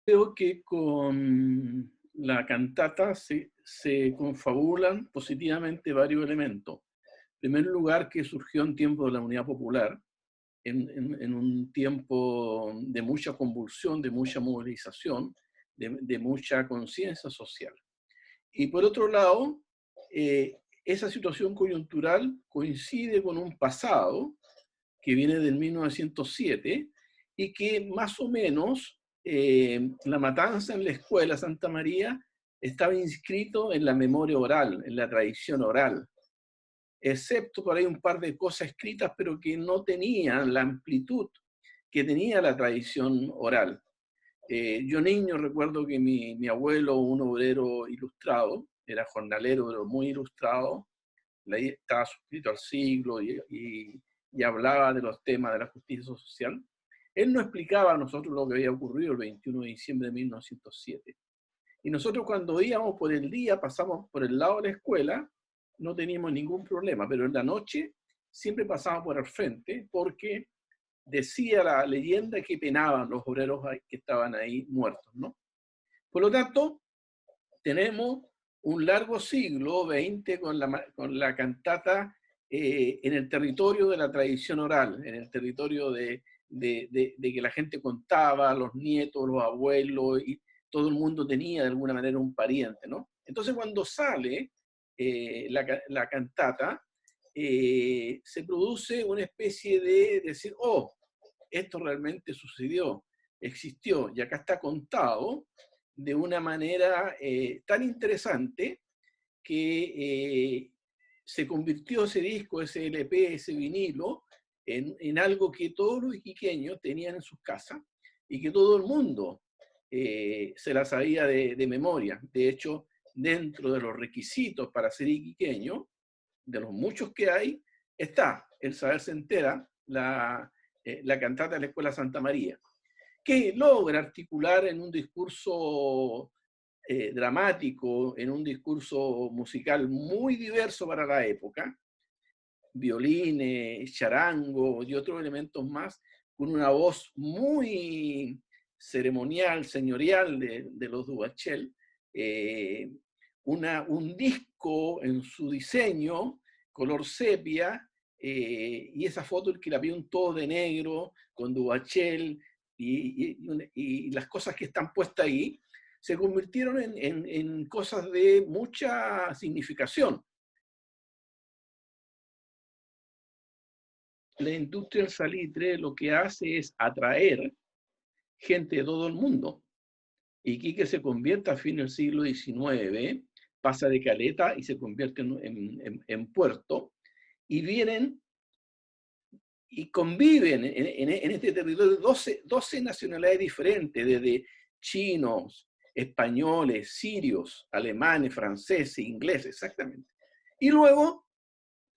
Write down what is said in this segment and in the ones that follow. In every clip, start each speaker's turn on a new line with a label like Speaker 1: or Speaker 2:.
Speaker 1: Creo que con la cantata se confabulan positivamente varios elementos. En primer lugar, que surgió en tiempos de la Unidad Popular, en un tiempo de mucha convulsión, de mucha movilización, de mucha conciencia social. Y por otro lado, esa situación coyuntural coincide con un pasado que viene del 1907 y que más o menos la matanza en la escuela Santa María estaba inscrito en la memoria oral, en la tradición oral, excepto por ahí un par de cosas escritas, pero que no tenían la amplitud que tenía la tradición oral. Yo niño recuerdo que mi abuelo, un obrero ilustrado, era jornalero, pero muy ilustrado, estaba suscrito al siglo y hablaba de los temas de la justicia social. Él nos explicaba a nosotros lo que había ocurrido el 21 de diciembre de 1907. Y nosotros cuando íbamos por el día, pasamos por el lado de la escuela, no teníamos ningún problema, pero en la noche siempre pasábamos por el frente porque decía la leyenda que penaban los obreros que estaban ahí muertos, ¿no? Por lo tanto, tenemos un largo siglo XX con la cantata en el territorio de la tradición oral, en el territorio de que la gente contaba, los nietos, los abuelos, y todo el mundo tenía de alguna manera un pariente, ¿no? Entonces cuando sale la cantata, se produce una especie de decir, oh, esto realmente sucedió, existió, y acá está contado de una manera tan interesante que se convirtió ese disco, ese LP, ese vinilo, en algo que todos los iquiqueños tenían en sus casas y que todo el mundo se la sabía de memoria. De hecho, dentro de los requisitos para ser iquiqueño, de los muchos que hay, está el saberse entera la cantata de la Escuela Santa María, que logra articular en un discurso dramático, en un discurso musical muy diverso para la época, violines, charango y otros elementos más, con una voz muy ceremonial, señorial de los Duvachel, eh, un disco en su diseño, color sepia, y esa foto que la vio un todo de negro, con Duvachel, y las cosas que están puestas ahí, se convirtieron en cosas de mucha significación. La industria del salitre lo que hace es atraer gente de todo el mundo. Iquique se convierte a fin del siglo XIX, pasa de caleta y se convierte en puerto, y vienen y conviven en este territorio 12 nacionalidades diferentes, desde chinos, españoles, sirios, alemanes, franceses, ingleses, exactamente. Y luego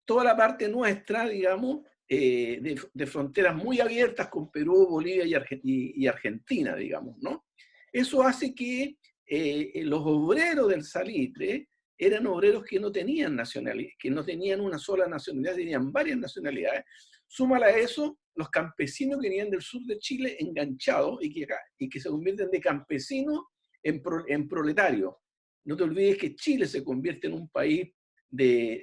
Speaker 1: toda la parte nuestra, digamos, de fronteras muy abiertas con Perú, Bolivia y Argentina, digamos, ¿no? Eso hace que los obreros del salitre eran obreros que no tenían nacionalidad, que no tenían una sola nacionalidad, tenían varias nacionalidades. Súmala a eso los campesinos que venían del sur de Chile enganchados y que se convierten de campesinos en proletarios. No te olvides que Chile se convierte en un país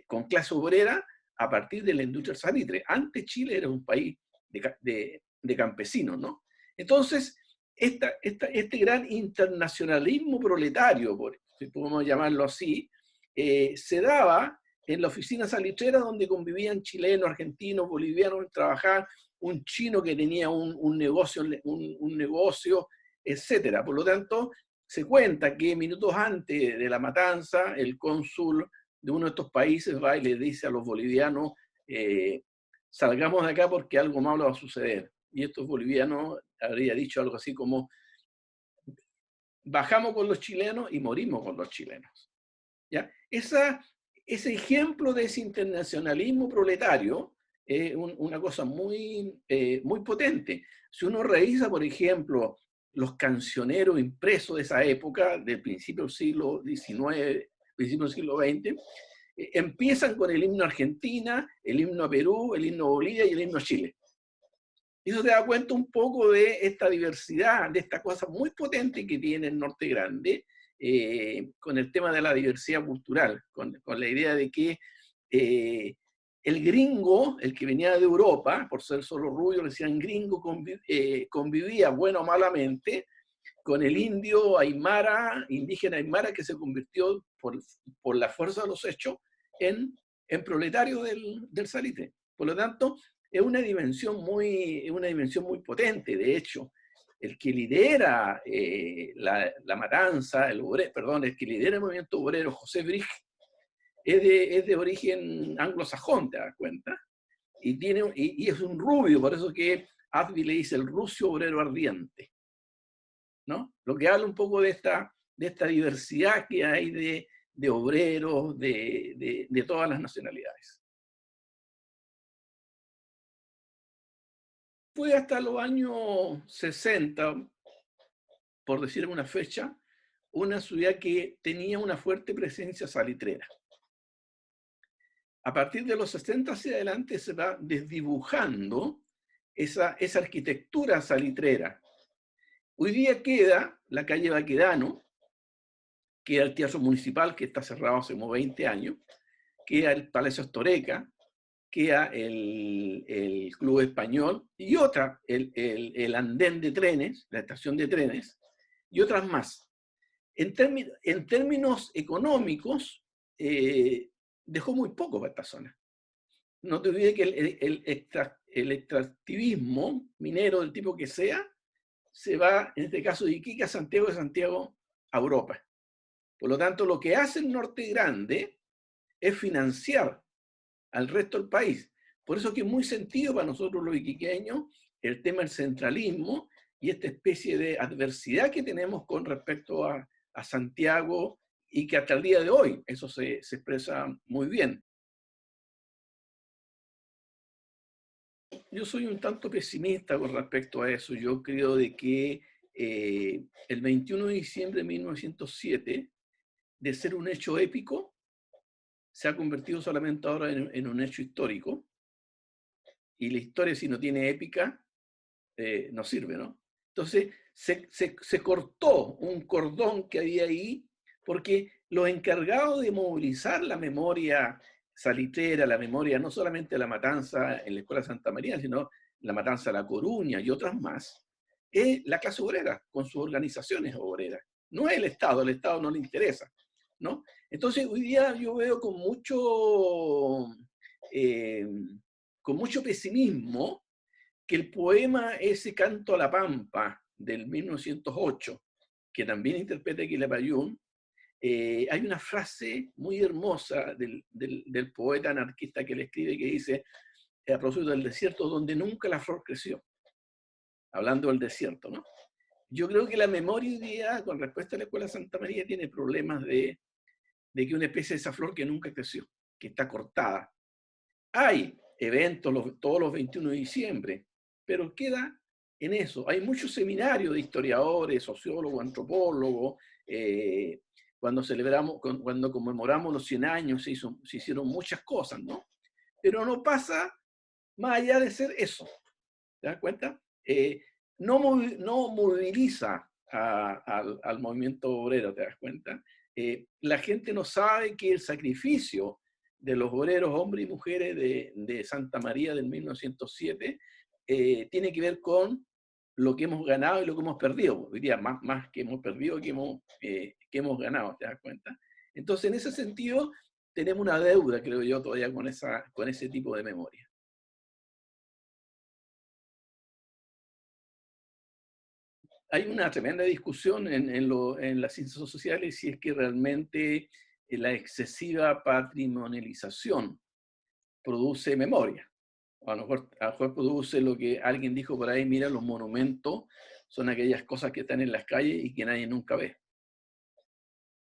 Speaker 1: con clase obrera a partir de la industria del salitre. Antes Chile era un país de campesinos, ¿no? Entonces, este gran internacionalismo proletario, si podemos llamarlo así, se daba en la oficina salitrera donde convivían chilenos, argentinos, bolivianos, trabajaban, un chino que tenía un negocio, etcétera. Por lo tanto, se cuenta que minutos antes de la matanza, el cónsul de uno de estos países va y le dice a los bolivianos, salgamos de acá porque algo malo va a suceder. Y estos bolivianos habría dicho algo así como, bajamos con los chilenos y morimos con los chilenos. ¿Ya? Ese ejemplo de ese internacionalismo proletario es una cosa muy potente. Si uno revisa, por ejemplo, los cancioneros impresos de esa época, del principio del siglo XIX, principio del siglo XX, empiezan con el himno a Argentina, el himno a Perú, el himno a Bolivia y el himno a Chile. Y eso te da cuenta un poco de esta diversidad, de esta cosa muy potente que tiene el Norte Grande, con el tema de la diversidad cultural, con la idea de que el gringo, el que venía de Europa, por ser solo rubio, le decían gringo, convivía, bueno o malamente, con el indio aymara, indígena aymara, que se convirtió por la fuerza de los hechos en proletario del salitre. Por lo tanto, es una dimensión muy potente. De hecho, el que lidera la matanza, el que lidera el movimiento obrero, José Brig, es de origen anglosajón, ¿te das cuenta? Y es un rubio, por eso que Adby le dice el ruso obrero ardiente, ¿no? Lo que habla un poco de esta diversidad que hay de obreros de todas las nacionalidades. Fue hasta los años 60, por decir una fecha, una ciudad que tenía una fuerte presencia salitrera. A partir de los 60 hacia adelante se va desdibujando esa arquitectura salitrera. Hoy día queda la calle Baquedano, queda el Teatro Municipal, que está cerrado hace como 20 años, queda el Palacio Astoreca, queda el Club Español y otra, el andén de trenes, la estación de trenes, y otras más. En términos económicos, dejó muy poco para esta zona. No te olvides que el extractivismo minero del tipo que sea, se va, en este caso, de Iquique a Santiago, de Santiago a Europa. Por lo tanto, lo que hace el Norte Grande es financiar al resto del país. Por eso que es muy sentido para nosotros los iquiqueños el tema del centralismo y esta especie de adversidad que tenemos con respecto a Santiago, y que hasta el día de hoy eso se expresa muy bien. Yo soy un tanto pesimista con respecto a eso. Yo creo de que el 21 de diciembre de 1907, de ser un hecho épico, se ha convertido solamente ahora en un hecho histórico. Y la historia, si no tiene épica, no sirve, ¿no? Entonces, se cortó un cordón que había ahí, porque los encargados de movilizar la memoria salitrera, la memoria no solamente de la matanza en la Escuela de Santa María, sino la matanza de La Coruña y otras más, es la clase obrera, con sus organizaciones obreras. No es el Estado no le interesa, ¿no? Entonces, hoy día yo veo eh, con mucho pesimismo que el poema ese Canto a la Pampa del 1908, que también interpreta Quilapayún, hay una frase muy hermosa del poeta anarquista que le escribe, que dice, a propósito del desierto, donde nunca la flor creció, hablando del desierto, ¿no? Yo creo que la memoria hoy día, con respecto a la Escuela Santa María, tiene problemas de que una especie de esa flor que nunca creció, que está cortada. Hay eventos todos los 21 de diciembre, pero queda en eso. Hay muchos seminarios de historiadores, sociólogos, antropólogos. Cuando conmemoramos los 100 años, se hicieron muchas cosas, ¿no? Pero no pasa más allá de ser eso. ¿Te das cuenta? No moviliza al movimiento obrero, ¿te das cuenta? La gente no sabe que el sacrificio de los obreros, hombres y mujeres de Santa María del 1907, tiene que ver con lo que hemos ganado y lo que hemos perdido. Diría más que hemos perdido que hemos ganado, ¿te das cuenta? Entonces, en ese sentido, tenemos una deuda, creo yo, todavía con ese tipo de memoria. Hay una tremenda discusión en las ciencias sociales si es que realmente la excesiva patrimonialización produce memoria. A lo mejor produce lo que alguien dijo por ahí, mira, los monumentos son aquellas cosas que están en las calles y que nadie nunca ve.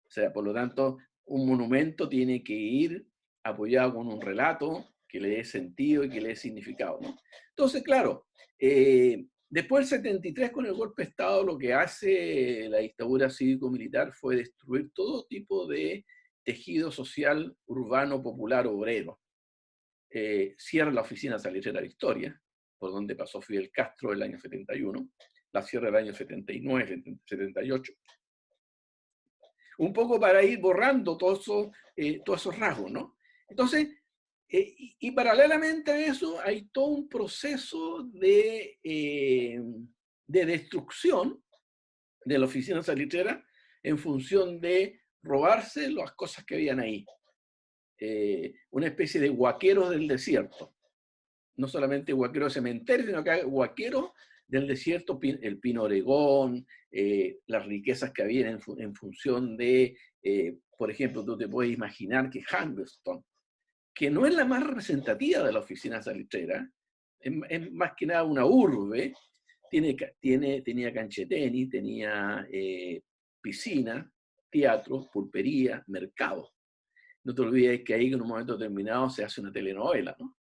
Speaker 1: O sea, por lo tanto, un monumento tiene que ir apoyado con un relato que le dé sentido y que le dé significado, ¿no? Entonces, claro, después del 73, con el golpe de Estado, lo que hace la dictadura cívico-militar fue destruir todo tipo de tejido social, urbano, popular, obrero. Cierra la oficina salitrera Victoria, por donde pasó Fidel Castro el año 71, la sierra del año 79, 78. Un poco para ir borrando todos esos rasgos, ¿no? Entonces, y paralelamente a eso hay todo un proceso de destrucción de la oficina salitrera en función de robarse las cosas que habían ahí. Una especie de huaqueros del desierto. No solamente huaqueros de cementerio, sino que huaqueros del desierto, el pino oregón, las riquezas que había en función de, por ejemplo, tú te puedes imaginar que Hammerstone, que no es la más representativa de la oficina salitrera, es más que nada una urbe, tenía cancha de tenis, tenía piscina, teatro, pulpería, mercado. No te olvides que ahí en un momento determinado se hace una telenovela, ¿no?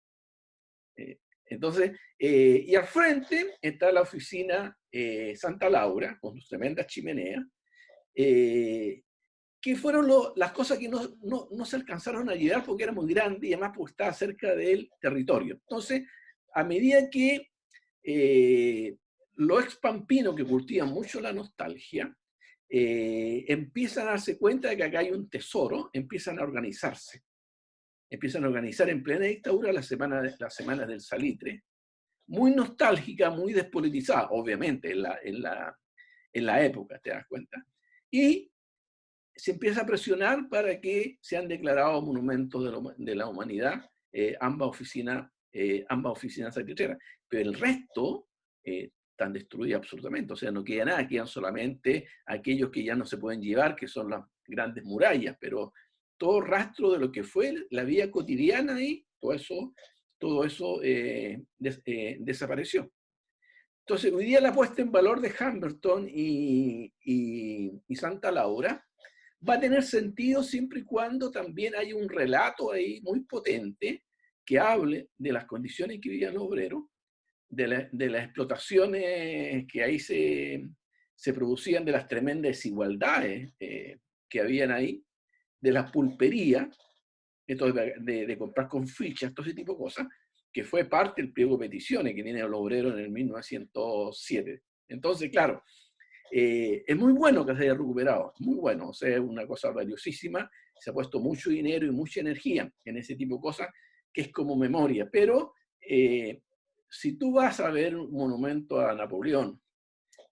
Speaker 1: Entonces, y al frente está la oficina Santa Laura, con sus tremendas chimeneas, que fueron las cosas que no se alcanzaron a llevar porque era muy grande y además porque estaba cerca del territorio. Entonces, a medida que los expampinos que cultivan mucho la nostalgia, empiezan a darse cuenta de que acá hay un tesoro, empiezan a organizarse. Empiezan a organizar en plena dictadura las semanas del salitre, muy nostálgica, muy despolitizada, obviamente, en la época, te das cuenta. Y se empieza a presionar para que sean declarados monumentos de la humanidad ambas oficinas salitreras. Pero el resto están destruidas absolutamente, o sea, no queda nada, quedan solamente aquellos que ya no se pueden llevar, que son las grandes murallas, pero todo rastro de lo que fue la vida cotidiana ahí, todo eso desapareció. Entonces, hoy día la puesta en valor de Hammerstone y Santa Laura va a tener sentido siempre y cuando también haya un relato ahí muy potente que hable de las condiciones que vivían los obreros, de las explotaciones que ahí se producían, de las tremendas desigualdades que habían ahí, de las pulperías, esto de comprar con fichas, todo ese tipo de cosas, que fue parte del pliego de peticiones que viene a los obreros en el 1907. Entonces, claro, es muy bueno que se haya recuperado, muy bueno, o sea, es una cosa valiosísima, se ha puesto mucho dinero y mucha energía en ese tipo de cosas, que es como memoria, pero si tú vas a ver un monumento a Napoleón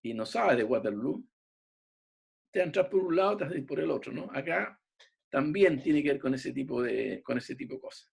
Speaker 1: y no sabes de Waterloo, te vas a entrar por un lado, te vas a ir por el otro, ¿no? Acá también tiene que ver con ese tipo de cosas.